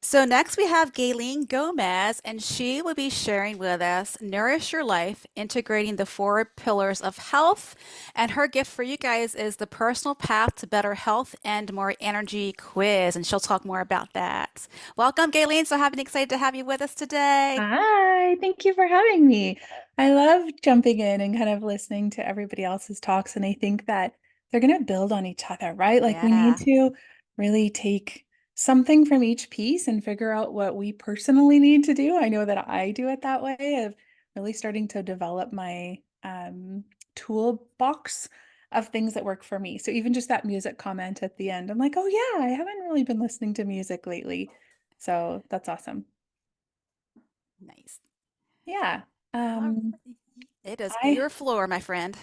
So next we have Gaylene Gomez, and she will be sharing with us Nourish Your Life, integrating the four pillars of health. And her gift for you guys is the personal path to better health and more energy quiz. And she'll talk more about that. Welcome, Gaylene. So happy and excited to have you with us today. Hi, thank you for having me. I love jumping in and kind of listening to everybody else's talks, and I think that they're going to build on each other, right? Like we need Yeah. to really take something from each piece and figure out what we personally need to do. I know that I do it that way of really starting to develop my toolbox of things that work for me. So even just that music comment at the end, I'm like, oh yeah, I haven't really been listening to music lately. So that's awesome. Nice. Yeah. All Um, right. It is I your floor, my friend.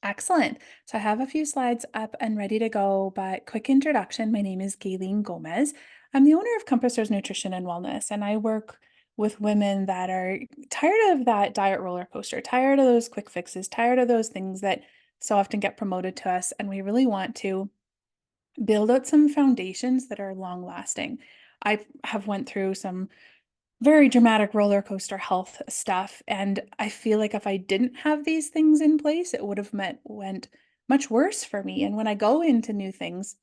Excellent. So I have a few slides up and ready to go, but quick introduction. My name is Gaylene Gomez. I'm the owner of Compassers Nutrition and Wellness, and I work with women that are tired of that diet roller coaster, tired of those quick fixes, tired of those things that so often get promoted to us, and we really want to build out some foundations that are long lasting. I have went through some very dramatic roller coaster health stuff. And I feel like if I didn't have these things in place, it would have went much worse for me. And when I go into new things,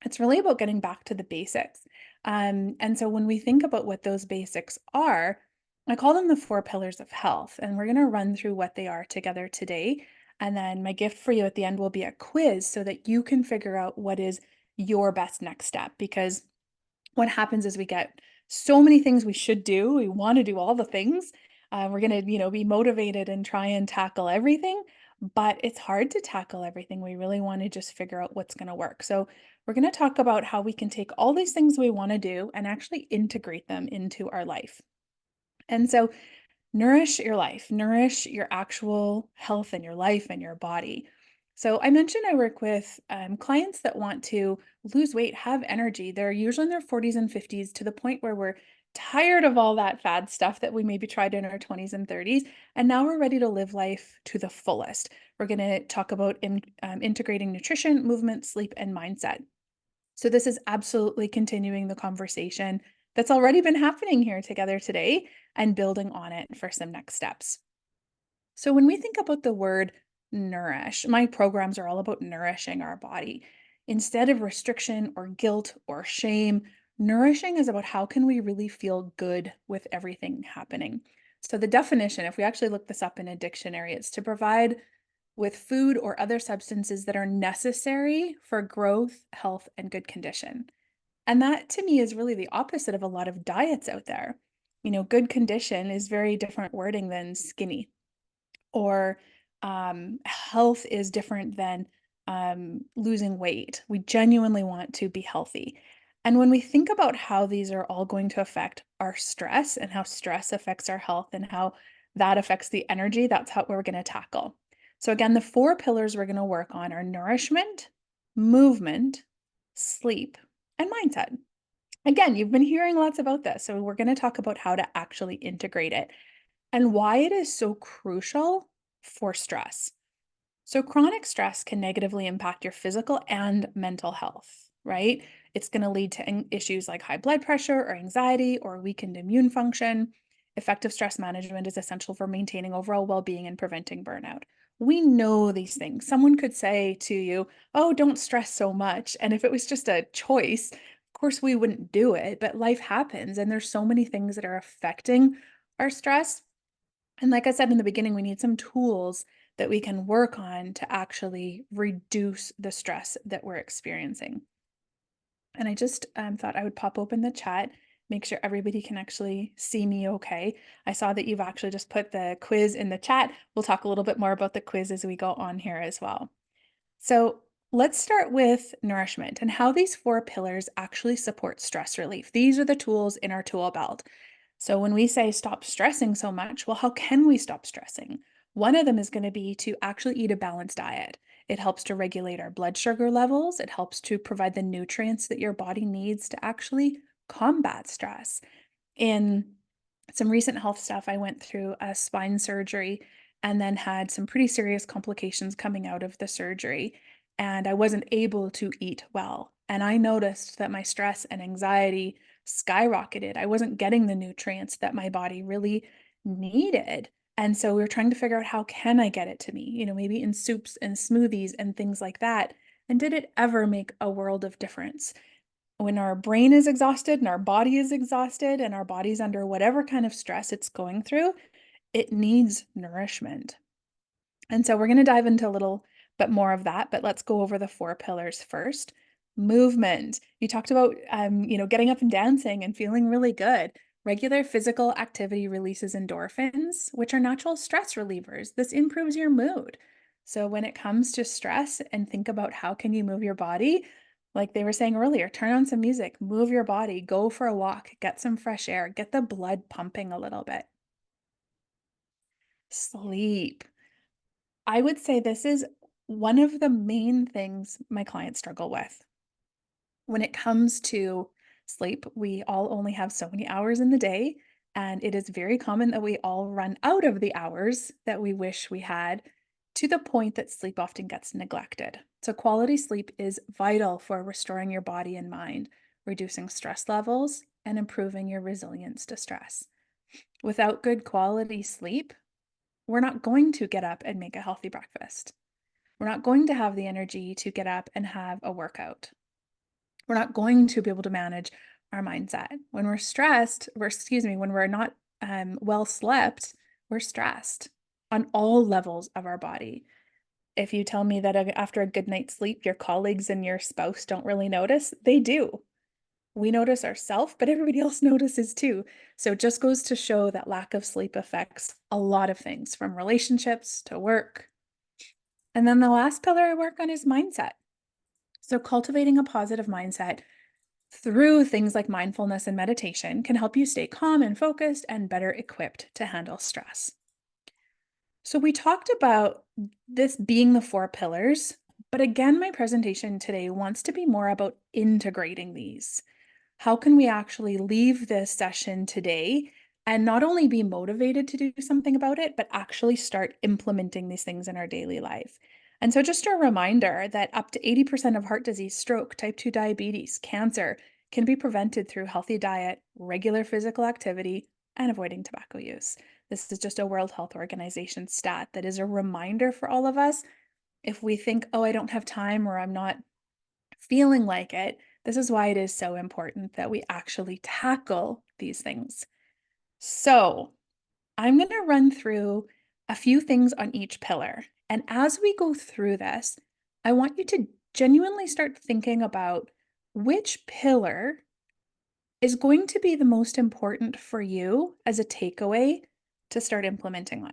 it's really about getting back to the basics. And so when we think about what those basics are, I call them the four pillars of health. And we're going to run through what they are together today. And then my gift for you at the end will be a quiz so that you can figure out what is your best next step. Because what happens is we get so many things we should do. We want to do all the things. We're going to, be motivated and try and tackle everything, but it's hard to tackle everything. We really want to just figure out what's going to work. So we're going to talk about how we can take all these things we want to do and actually integrate them into our life. And so nourish your life, nourish your actual health and your life and your body. So, I mentioned I work with clients that want to lose weight, have energy. They're usually in their 40s and 50s to the point where we're tired of all that fad stuff that we maybe tried in our 20s and 30s. And now we're ready to live life to the fullest. We're going to talk about integrating nutrition, movement, sleep, and mindset. So, this is absolutely continuing the conversation that's already been happening here together today and building on it for some next steps. So, when we think about the word nourish, my programs are all about nourishing our body. Instead of restriction or guilt or shame, nourishing is about how can we really feel good with everything happening. So, the definition, if we actually look this up in a dictionary, it's to provide with food or other substances that are necessary for growth, health, and good condition. And that to me is really the opposite of a lot of diets out there. Good condition is very different wording than skinny, or health is different than losing weight. We genuinely want to be healthy. And when we think about how these are all going to affect our stress and how stress affects our health and how that affects the energy, that's how we're going to tackle. So, again, the four pillars we're going to work on are nourishment, movement, sleep, and mindset. Again, you've been hearing lots about this. So, we're going to talk about how to actually integrate it and why it is so crucial for stress. So, chronic stress can negatively impact your physical and mental health, right? It's going to lead to issues like high blood pressure or anxiety or weakened immune function. Effective stress management is essential for maintaining overall well being and preventing burnout. We know these things. Someone could say to you, oh, don't stress so much. And if it was just a choice, of course, we wouldn't do it, but life happens. And there's so many things that are affecting our stress. And like I said in the beginning, we need some tools that we can work on to actually reduce the stress that we're experiencing. And I just thought I would pop open the chat, make sure everybody can actually see me okay. I saw that you've actually just put the quiz in the chat. We'll talk a little bit more about the quiz as we go on here as well. So let's start with nourishment and how these four pillars actually support stress relief. These are the tools in our tool belt. So when we say stop stressing so much, well, how can we stop stressing? One of them is going to be to actually eat a balanced diet. It helps to regulate our blood sugar levels. It helps to provide the nutrients that your body needs to actually combat stress. In some recent health stuff, I went through a spine surgery and then had some pretty serious complications coming out of the surgery. And I wasn't able to eat well. And I noticed that my stress and anxiety skyrocketed. I wasn't getting the nutrients that my body really needed. And so we were trying to figure out how can I get it to me, maybe in soups and smoothies and things like that. And did it ever make a world of difference? When our brain is exhausted and our body is exhausted and our body's under whatever kind of stress it's going through, it needs nourishment. And so we're going to dive into a little bit more of that, but let's go over the four pillars first. Movement. You talked about, getting up and dancing and feeling really good. Regular physical activity releases endorphins, which are natural stress relievers. This improves your mood. So when it comes to stress and think about how can you move your body, like they were saying earlier, turn on some music, move your body, go for a walk, get some fresh air, get the blood pumping a little bit. Sleep. I would say this is one of the main things my clients struggle with. When it comes to sleep, we all only have so many hours in the day, and it is very common that we all run out of the hours that we wish we had to the point that sleep often gets neglected. So, quality sleep is vital for restoring your body and mind, reducing stress levels, and improving your resilience to stress. Without good quality sleep, we're not going to get up and make a healthy breakfast. We're not going to have the energy to get up and have a workout. We're not going to be able to manage our mindset. When we're stressed, when we're not well slept, we're stressed on all levels of our body. If you tell me that after a good night's sleep, your colleagues and your spouse don't really notice, they do. We notice ourselves, but everybody else notices too. So it just goes to show that lack of sleep affects a lot of things from relationships to work. And then the last pillar I work on is mindset. So cultivating a positive mindset through things like mindfulness and meditation can help you stay calm and focused and better equipped to handle stress. So we talked about this being the four pillars, but again, my presentation today wants to be more about integrating these. How can we actually leave this session today and not only be motivated to do something about it, but actually start implementing these things in our daily life? And so, just a reminder that up to 80% of heart disease, stroke, type 2 diabetes, cancer can be prevented through healthy diet, regular physical activity, and avoiding tobacco use. This is just a World Health Organization stat that is a reminder for all of us. If we think, oh, I don't have time or I'm not feeling like it, this is why it is so important that we actually tackle these things. So, I'm going to run through a few things on each pillar. And as we go through this, I want you to genuinely start thinking about which pillar is going to be the most important for you as a takeaway to start implementing on.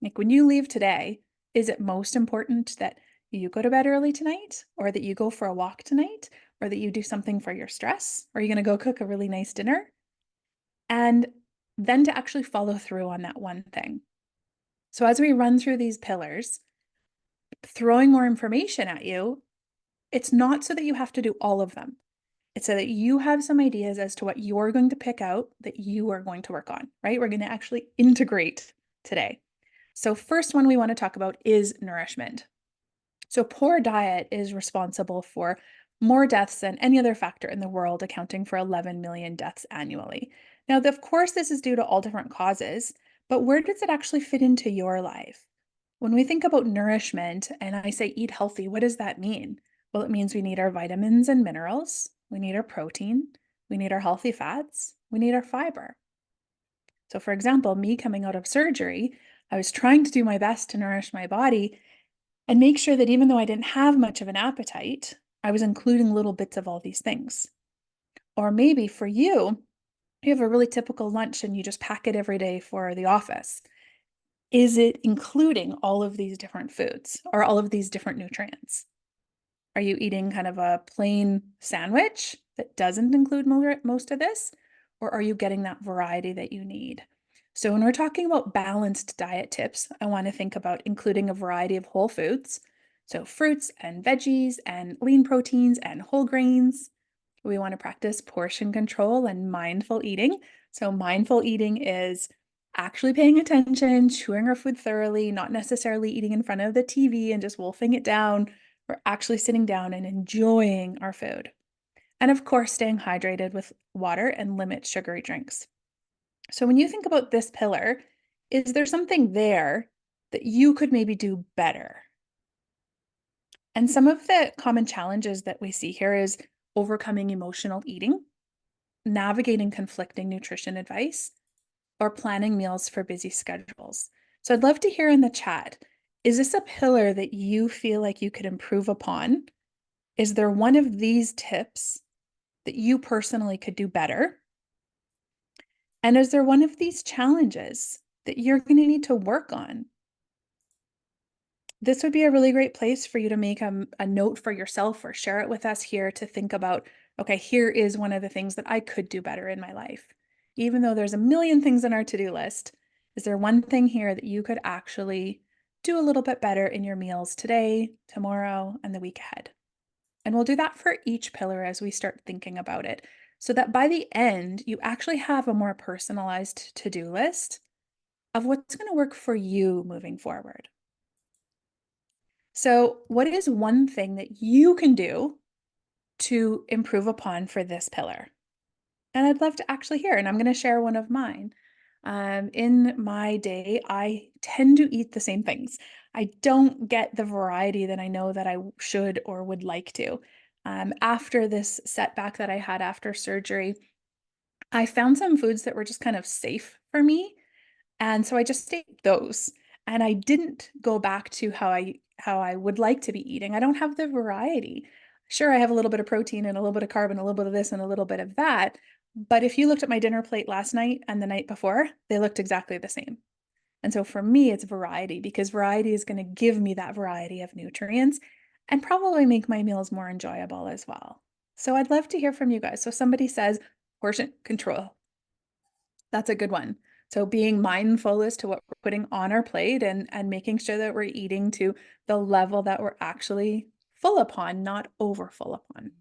Like when you leave today, is it most important that you go to bed early tonight, or that you go for a walk tonight, or that you do something for your stress? Or are you going to go cook a really nice dinner? And then to actually follow through on that one thing. So as we run through these pillars, throwing more information at you, it's not so that you have to do all of them. It's so that you have some ideas as to what you're going to pick out that you are going to work on, right? We're going to actually integrate today. So first one we want to talk about is nourishment. So poor diet is responsible for more deaths than any other factor in the world, accounting for 11 million deaths annually. Now, of course, this is due to all different causes, but where does it actually fit into your life? When we think about nourishment and I say eat healthy, what does that mean? Well, it means we need our vitamins and minerals, we need our protein, we need our healthy fats, we need our fiber. So, for example, me coming out of surgery, I was trying to do my best to nourish my body and make sure that even though I didn't have much of an appetite, I was including little bits of all these things. Or maybe for you, you have a really typical lunch and you just pack it every day for the office. Is it including all of these different foods or all of these different nutrients? Are you eating kind of a plain sandwich that doesn't include most of this? Or are you getting that variety that you need? So, when we're talking about balanced diet tips, I want to think about including a variety of whole foods. So, fruits and veggies and lean proteins and whole grains. We want to practice portion control and mindful eating. So, mindful eating is actually paying attention, chewing our food thoroughly, not necessarily eating in front of the TV and just wolfing it down. We're actually sitting down and enjoying our food. And of course, staying hydrated with water and limit sugary drinks. So when you think about this pillar, is there something there that you could maybe do better? And some of the common challenges that we see here is overcoming emotional eating, navigating conflicting nutrition advice, or planning meals for busy schedules. So I'd love to hear in the chat, is this a pillar that you feel like you could improve upon? Is there one of these tips that you personally could do better? And is there one of these challenges that you're going to need to work on? This would be a really great place for you to make a note for yourself or share it with us here to think about, okay, here is one of the things that I could do better in my life. Even though there's a million things on our to-do list, is there one thing here that you could actually do a little bit better in your meals today, tomorrow, and the week ahead? And we'll do that for each pillar as we start thinking about it, so that by the end, you actually have a more personalized to-do list of what's going to work for you moving forward. So, what is one thing that you can do to improve upon for this pillar? And I'd love to actually hear, and I'm going to share one of mine. In my day, I tend to eat the same things. I don't get the variety that I know that I should or would like to. After this setback that I had after surgery, I found some foods that were just kind of safe for me, and so I just ate those. And I didn't go back to how I would like to be eating. I don't have the variety. Sure, I have a little bit of protein and a little bit of carb and a little bit of this and a little bit of that. But if you looked at my dinner plate last night and the night before, they looked exactly the same. And so for me, it's variety because variety is going to give me that variety of nutrients and probably make my meals more enjoyable as well. So I'd love to hear from you guys. So somebody says portion control. That's a good one. So being mindful as to what we're putting on our plate and making sure that we're eating to the level that we're actually full upon, not over full upon.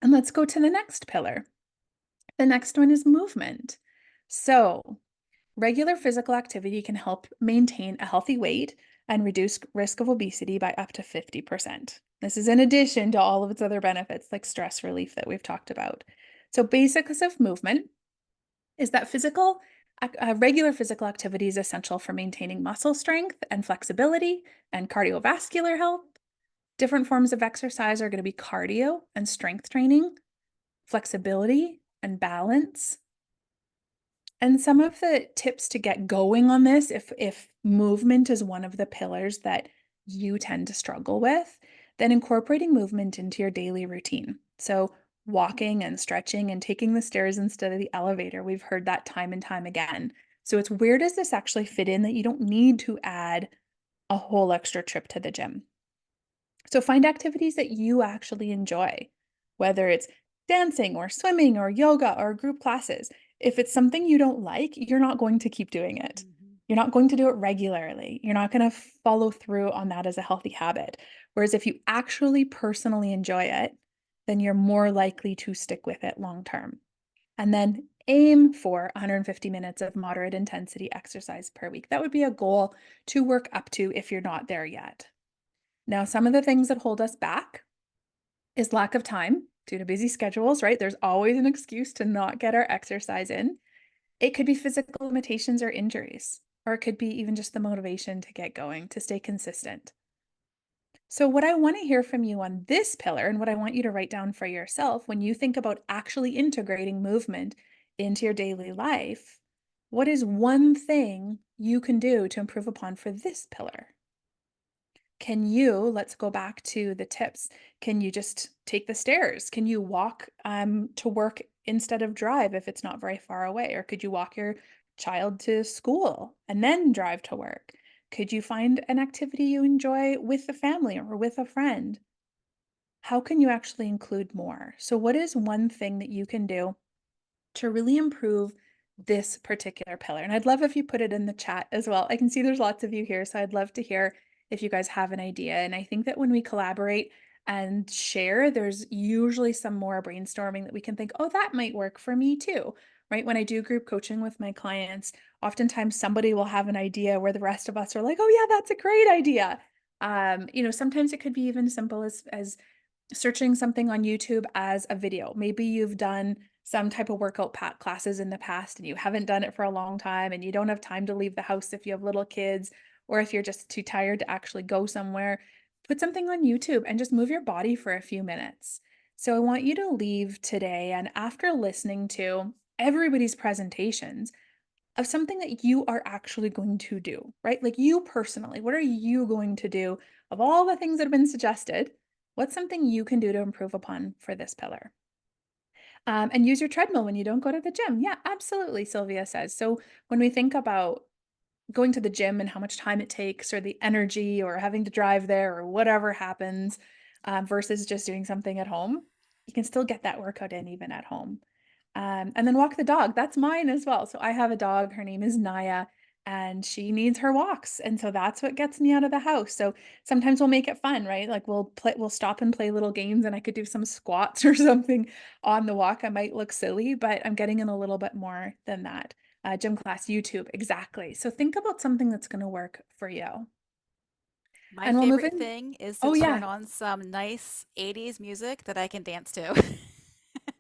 And let's go to the next pillar. The next one is movement. So regular physical activity can help maintain a healthy weight and reduce risk of obesity by up to 50%. This is in addition to all of its other benefits like stress relief that we've talked about. So basics of movement is that regular physical activity is essential for maintaining muscle strength and flexibility and cardiovascular health. Different forms of exercise are going to be cardio and strength training, flexibility and balance. And some of the tips to get going on this, if movement is one of the pillars that you tend to struggle with, then incorporating movement into your daily routine. So walking and stretching and taking the stairs instead of the elevator. We've heard that time and time again. So it's where does this actually fit in that you don't need to add a whole extra trip to the gym? So find activities that you actually enjoy, whether it's dancing or swimming or yoga or group classes. If it's something you don't like, you're not going to keep doing it. You're not going to do it regularly. You're not going to follow through on that as a healthy habit. Whereas if you actually personally enjoy it, then you're more likely to stick with it long term. And then aim for 150 minutes of moderate intensity exercise per week. That would be a goal to work up to if you're not there yet. Now, some of the things that hold us back is lack of time due to busy schedules, right? There's always an excuse to not get our exercise in. It could be physical limitations or injuries, or it could be even just the motivation to get going, to stay consistent. So, what I want to hear from you on this pillar, and what I want you to write down for yourself when you think about actually integrating movement into your daily life, what is one thing you can do to improve upon for this pillar? Let's go back to the tips. Can you just take the stairs? Can you walk to work instead of drive if it's not very far away? Or could you walk your child to school and then drive to work? Could you find an activity you enjoy with the family or with a friend? How can you actually include more? So, what is one thing that you can do to really improve this particular pillar? And I'd love if you put it in the chat as well. I can see there's lots of you here, so I'd love to hear if you guys have an idea. And I think that when we collaborate and share, there's usually some more brainstorming that we can think, oh, that might work for me too, right? When I do group coaching with my clients, oftentimes somebody will have an idea where the rest of us are like, oh yeah, that's a great idea. Sometimes it could be even simple as searching something on YouTube as a video. Maybe you've done some type of workout classes in the past and you haven't done it for a long time and you don't have time to leave the house if you have little kids or if you're just too tired to actually go somewhere. Put something on YouTube and just move your body for a few minutes. So I want you to leave today and after listening to everybody's presentations, of something that you are actually going to do, right? Like you personally, what are you going to do of all the things that have been suggested? What's something you can do to improve upon for this pillar? And use your treadmill when you don't go to the gym. Yeah, absolutely, Sylvia says. So when we think about going to the gym and how much time it takes, or the energy, or having to drive there, or whatever happens, versus just doing something at home, you can still get that workout in even at home. And then walk the dog. That's mine as well. So I have a dog. Her name is Naya, and she needs her walks. And so that's what gets me out of the house. So sometimes we'll make it fun, right? Like we'll stop and play little games, and I could do some squats or something on the walk. I might look silly, but I'm getting in a little bit more than that. Gym class, YouTube, exactly. So think about something that's going to work for you. My And we'll move favorite in. thing is to Oh, turn yeah. on some nice 80s music that I can dance to.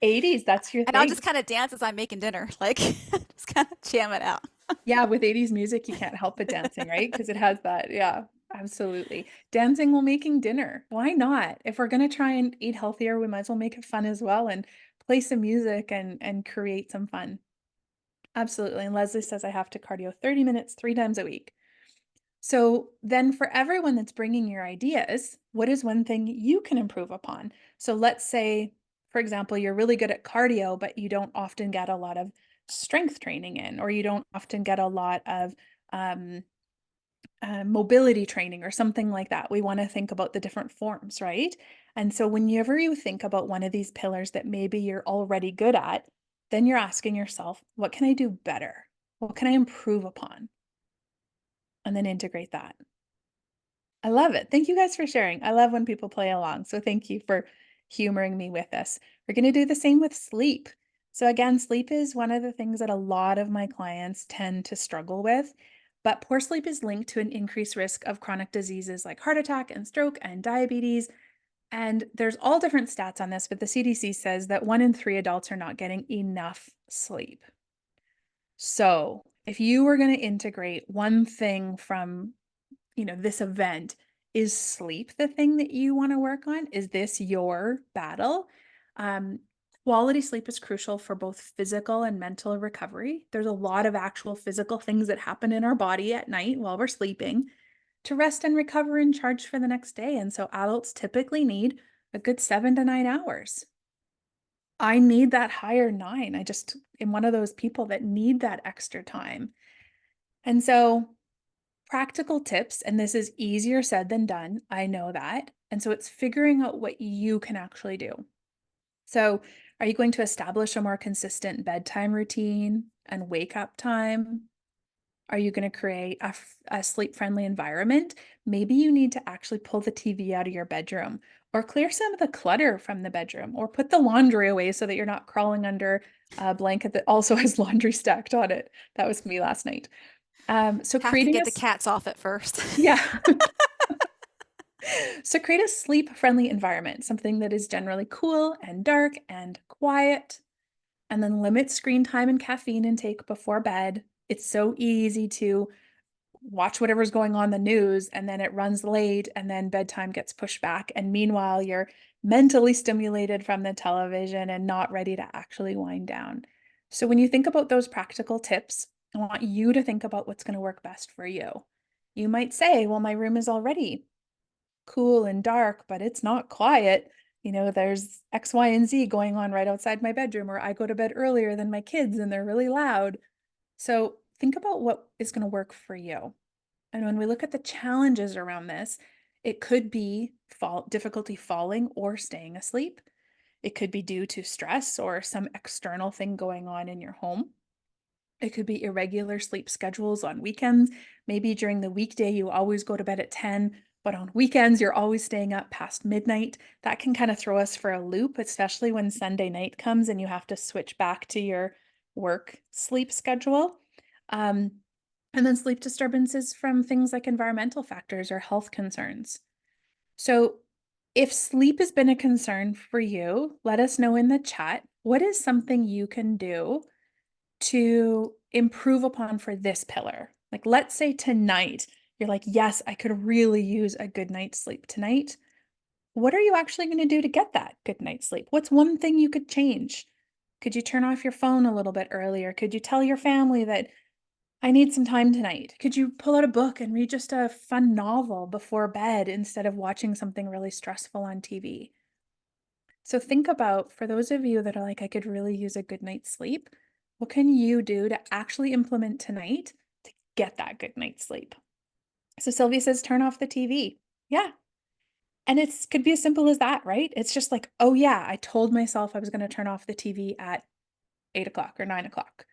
80s, that's your And I'll thing. just kind of dance as I'm making dinner, like just kind of jam it out. Yeah, with 80s music, you can't help but dancing, right? Because it has that. Yeah, absolutely. Dancing while making dinner. Why not? If we're going to try and eat healthier, we might as well make it fun as well and play some music and create some fun. Absolutely. And Leslie says I have to cardio 30 minutes 3 times a week. So then for everyone that's bringing your ideas, what is one thing you can improve upon? So let's say, for example, you're really good at cardio, but you don't often get a lot of strength training in, or you don't often get a lot of um, mobility training or something like that. We want to think about the different forms, right? And so whenever you think about one of these pillars that maybe you're already good at, then you're asking yourself, what can I do better? What can I improve upon? And then integrate that. I love it. Thank you guys for sharing. I love when people play along. So thank you for humoring me with this. We're going to do the same with sleep. So again, sleep is one of the things that a lot of my clients tend to struggle with. But poor sleep is linked to an increased risk of chronic diseases like heart attack and stroke and diabetes. And there's all different stats on this, but the CDC says that 1 in 3 adults are not getting enough sleep. So if you were going to integrate one thing from this event, is sleep the thing that you want to work on? Is this your battle? Um, Quality sleep is crucial for both physical and mental recovery. There's a lot of actual physical things that happen in our body at night while we're sleeping to rest and recover and charge for the next day. And so adults typically need a good 7 to 9 hours. I need that higher 9. I just am one of those people that need that extra time. And so practical tips, and this is easier said than done. I know that. And so it's figuring out what you can actually do. So, are you going to establish a more consistent bedtime routine and wake up time? Are you going to create a sleep friendly environment? Maybe you need to actually pull the TV out of your bedroom or clear some of the clutter from the bedroom or put the laundry away so that you're not crawling under a blanket that also has laundry stacked on it. That was me last night. So Have to creating get the cats off at first. yeah. So create a sleep-friendly environment, something that is generally cool and dark and quiet, and then limit screen time and caffeine intake before bed. It's so easy to watch whatever's going on in the news and then it runs late and then bedtime gets pushed back. And meanwhile, you're mentally stimulated from the television and not ready to actually wind down. So when you think about those practical tips, I want you to think about what's going to work best for you. You might say, well, my room is already cool and dark, but it's not quiet. There's X, Y, and Z going on right outside my bedroom, or I go to bed earlier than my kids and they're really loud. So think about what is going to work for you. And when we look at the challenges around this, it could be difficulty falling or staying asleep. It could be due to stress or some external thing going on in your home. It could be irregular sleep schedules on weekends. Maybe during the weekday, you always go to bed at 10, but on weekends, you're always staying up past midnight. That can kind of throw us for a loop, especially when Sunday night comes and you have to switch back to your work sleep schedule. Um, and then sleep disturbances from things like environmental factors or health concerns. So If sleep has been a concern for you, let us know in the chat. What is something you can do to improve upon for this pillar? Like, let's say tonight, you're like, yes, I could really use a good night's sleep tonight. What are you actually going to do to get that good night's sleep? What's one thing you could change? Could you turn off your phone a little bit earlier? Could you tell your family that I need some time tonight? Could you pull out a book and read just a fun novel before bed instead of watching something really stressful on TV? So think about, for those of you that are like, I could really use a good night's sleep, what can you do to actually implement tonight to get that good night's sleep? So Sylvia says, turn off the TV. Yeah. And it's could be as simple as that, right? It's just like, oh yeah, I told myself I was going to turn off the TV at 8 o'clock or 9 o'clock.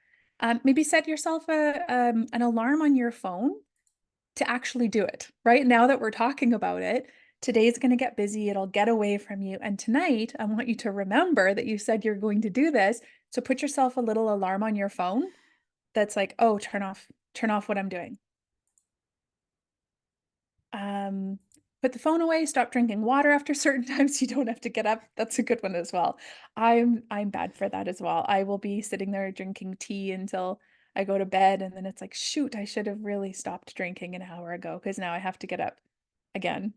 Maybe set yourself an alarm on your phone to actually do it. Right now that we're talking about it, today's going to get busy. It'll get away from you. And tonight, I want you to remember that you said you're going to do this. So put yourself a little alarm on your phone that's like, oh, turn off what I'm doing. Um, Put the phone away, stop drinking water after certain times. You don't have to get up. That's a good one as well. I'm bad for that as well. I will be sitting there drinking tea until I go to bed, and then it's like, shoot, I should have really stopped drinking an hour ago because now I have to get up again.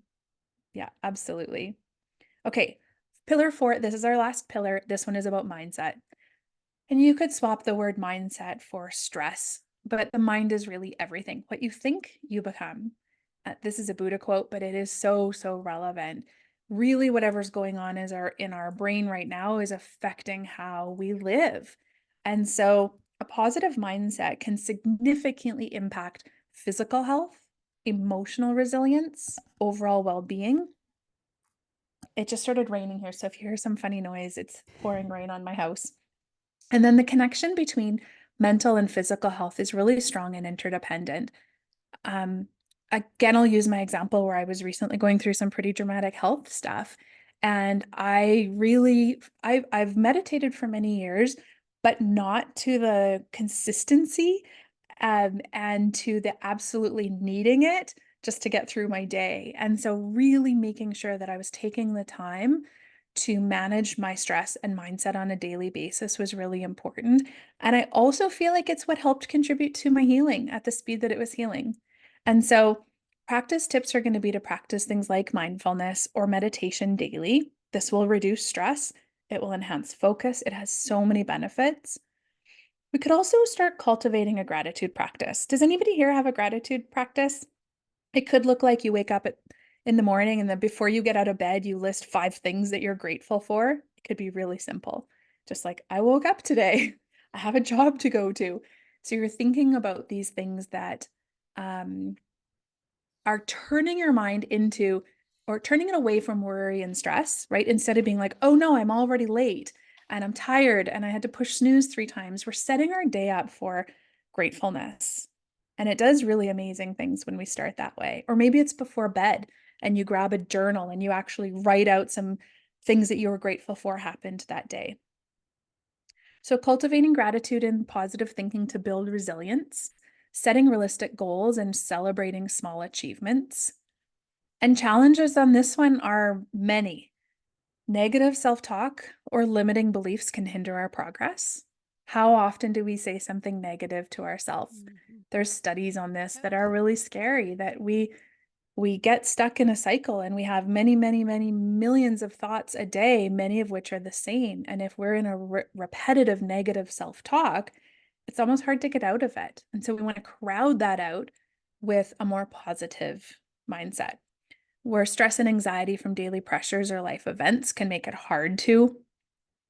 Yeah, absolutely. Okay, pillar four. This is our last pillar. This one is about mindset. And you could swap the word mindset for stress, but the mind is really everything. What you think, you become. This is a Buddha quote, but it is so, so relevant. Really, whatever's going on is in our brain right now is affecting how we live. And so a positive mindset can significantly impact physical health, emotional resilience, overall well-being. It just started raining here. So if you hear some funny noise, it's pouring rain on my house. And then the connection between mental and physical health is really strong and interdependent. Um, Again, I'll use my example where I was recently going through some pretty dramatic health stuff. And I've meditated for many years, but not to the consistency and to the absolutely needing it just to get through my day. And so, really making sure that I was taking the time to manage my stress and mindset on a daily basis was really important. And I also feel like it's what helped contribute to my healing at the speed that it was healing. And so, practice tips are going to be to practice things like mindfulness or meditation daily. This will reduce stress, it will enhance focus, it has so many benefits. We could also start cultivating a gratitude practice. Does anybody here have a gratitude practice? It could look like you wake up in the morning and then before you get out of bed, you list 5 things that you're grateful for. It could be really simple. Just like, I woke up today. I have a job to go to. So you're thinking about these things that um, are turning your mind into or turning it away from worry and stress, right? Instead of being like, oh no, I'm already late and I'm tired and I had to push snooze 3 times. We're setting our day up for gratefulness. And it does really amazing things when we start that way. Or maybe it's before bed and you grab a journal and you actually write out some things that you were grateful for happened that day. So, cultivating gratitude and positive thinking to build resilience, setting realistic goals, and celebrating small achievements. And challenges on this one are many. Negative self talk or limiting beliefs can hinder our progress. How often do we say something negative to ourselves? Mhm. There's studies on this that Yep. are really scary that we get stuck in a cycle and we have many, many, many millions of thoughts a day, many of which are the same. And if we're in a repetitive negative self talk, it's almost hard to get out of it. And so we want to crowd that out with a more positive mindset, where stress and anxiety from daily pressures or life events can make it hard to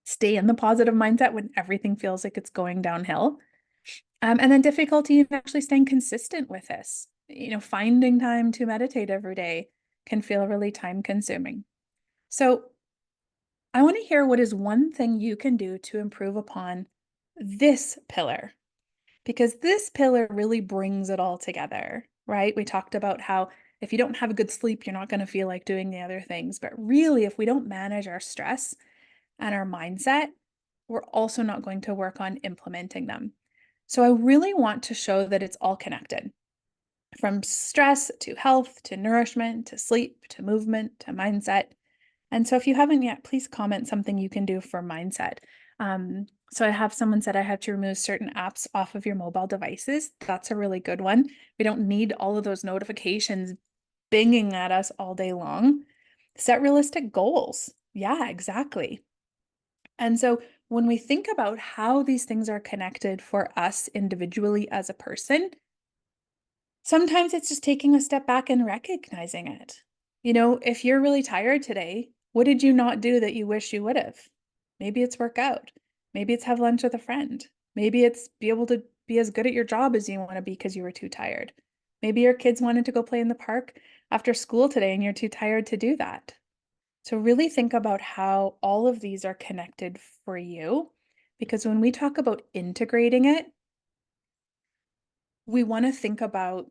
stay in the positive mindset when everything feels like it's going downhill. And then difficulty in actually staying consistent with this. Finding time to meditate every day can feel really time consuming. So I want to hear what is one thing you can do to improve upon this pillar, because this pillar really brings it all together, right? We talked about how if you don't have a good sleep, you're not going to feel like doing the other things. But really, if we don't manage our stress and our mindset, we're also not going to work on implementing them. So I really want to show that it's all connected, from stress to health to nourishment to sleep to movement to mindset. And so if you haven't yet, please comment something you can do for mindset. So I have someone said I have to remove certain apps off of your mobile devices. That's a really good one. We don't need all of those notifications binging at us all day long. Set realistic goals. Yeah, exactly. And so when we think about how these things are connected for us individually as a person, sometimes it's just taking a step back and recognizing it. If you're really tired today, what did you not do that you wish you would have? Maybe it's work out. Maybe it's have lunch with a friend. Maybe it's be able to be as good at your job as you want to be because you were too tired. Maybe your kids wanted to go play in the park after school today and you're too tired to do that. So, really think about how all of these are connected for you. Because when we talk about integrating it, we want to think about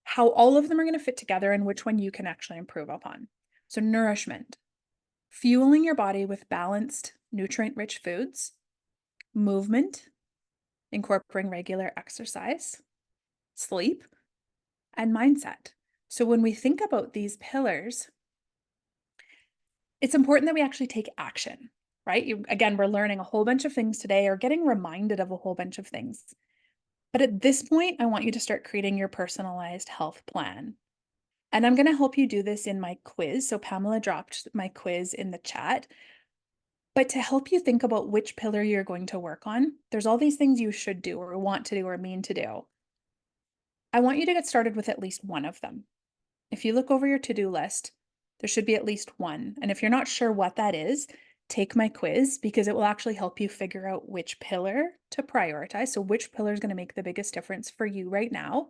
how all of them are going to fit together and which one you can actually improve upon. So, nourishment, fueling your body with balanced, nutrient rich foods, movement, incorporating regular exercise, sleep, and mindset. So, when we think about these pillars, it's important that we actually take action, right? Again, we're learning a whole bunch of things today or getting reminded of a whole bunch of things. But at this point, I want you to start creating your personalized health plan. And I'm going to help you do this in my quiz. So Pamela dropped my quiz in the chat. But to help you think about which pillar you're going to work on, there's all these things you should do or want to do or mean to do. I want you to get started with at least one of them. If you look over your to-do list, there should be at least one. And if you're not sure what that is, take my quiz because it will actually help you figure out which pillar to prioritize. So which pillar is going to make the biggest difference for you right now.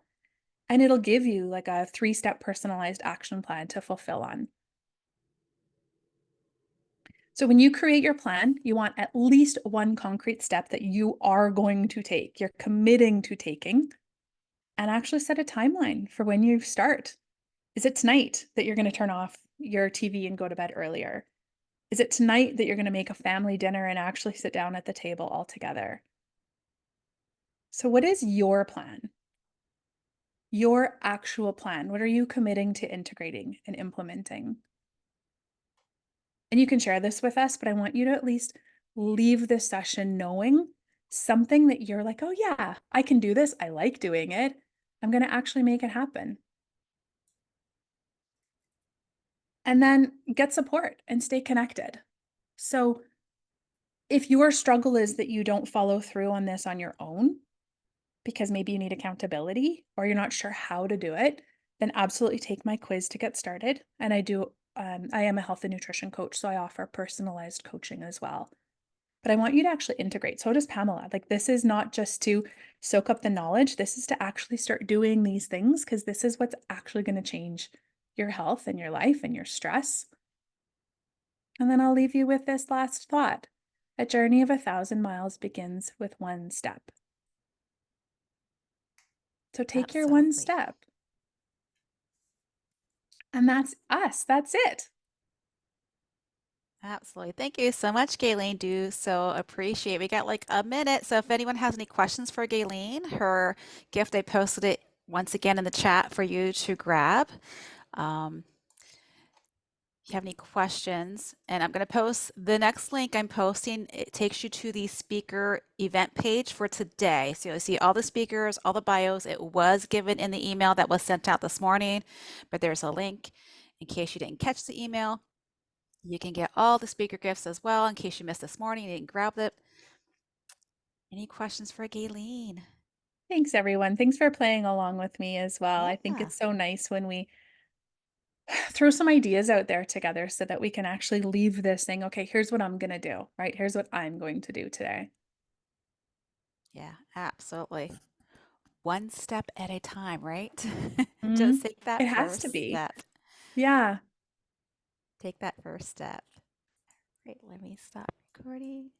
And it'll give you like a 3-step personalized action plan to fulfill on. So when you create your plan, you want at least one concrete step that you are going to take, you're committing to taking, and actually set a timeline for when you start. Is it tonight that you're going to turn off your TV and go to bed earlier? Is it tonight that you're going to make a family dinner and actually sit down at the table all together? So, what is your plan? Your actual plan? What are you committing to integrating and implementing? And you can share this with us, but I want you to at least leave this session knowing something that you're like, oh, yeah, I can do this. I like doing it. I'm going to actually make it happen. And then get support and stay connected. So, if your struggle is that you don't follow through on this on your own, because maybe you need accountability or you're not sure how to do it, then absolutely take my quiz to get started. And I am a health and nutrition coach, so I offer personalized coaching as well. But I want you to actually integrate. So does Pamela. Like, this is not just to soak up the knowledge, this is to actually start doing these things because this is what's actually going to change your health and your life and your stress. And then I'll leave you with this last thought. A journey of 1,000 miles begins with one step. So take your one Absolutely. step. And that's us. That's it. Absolutely. Thank you so much, Gaylene. Do so appreciate. We got like a minute. So if anyone has any questions for Gaylene, her gift, I posted it once again in the chat for you to grab. Um, if you have any questions, and I'm going to post the next link I'm posting. It takes you to the speaker event page for today. So you'll see all the speakers, all the bios. It was given in the email that was sent out this morning, but there's a link in case you didn't catch the email. You can get all the speaker gifts as well in case you missed this morning and didn't grab it. Any questions for Gaylene? Thanks, everyone. Thanks for playing along with me as well. I think Yeah, it's so nice when we throw some ideas out there together so that we can actually leave this saying, okay, here's what I'm going to do, right? Here's what I'm going to do today. yeah, absolutely. One step at a time, right? Just Mhm. take that It has to first be. step. Yeah. Take that first step. Great, let me stop recording.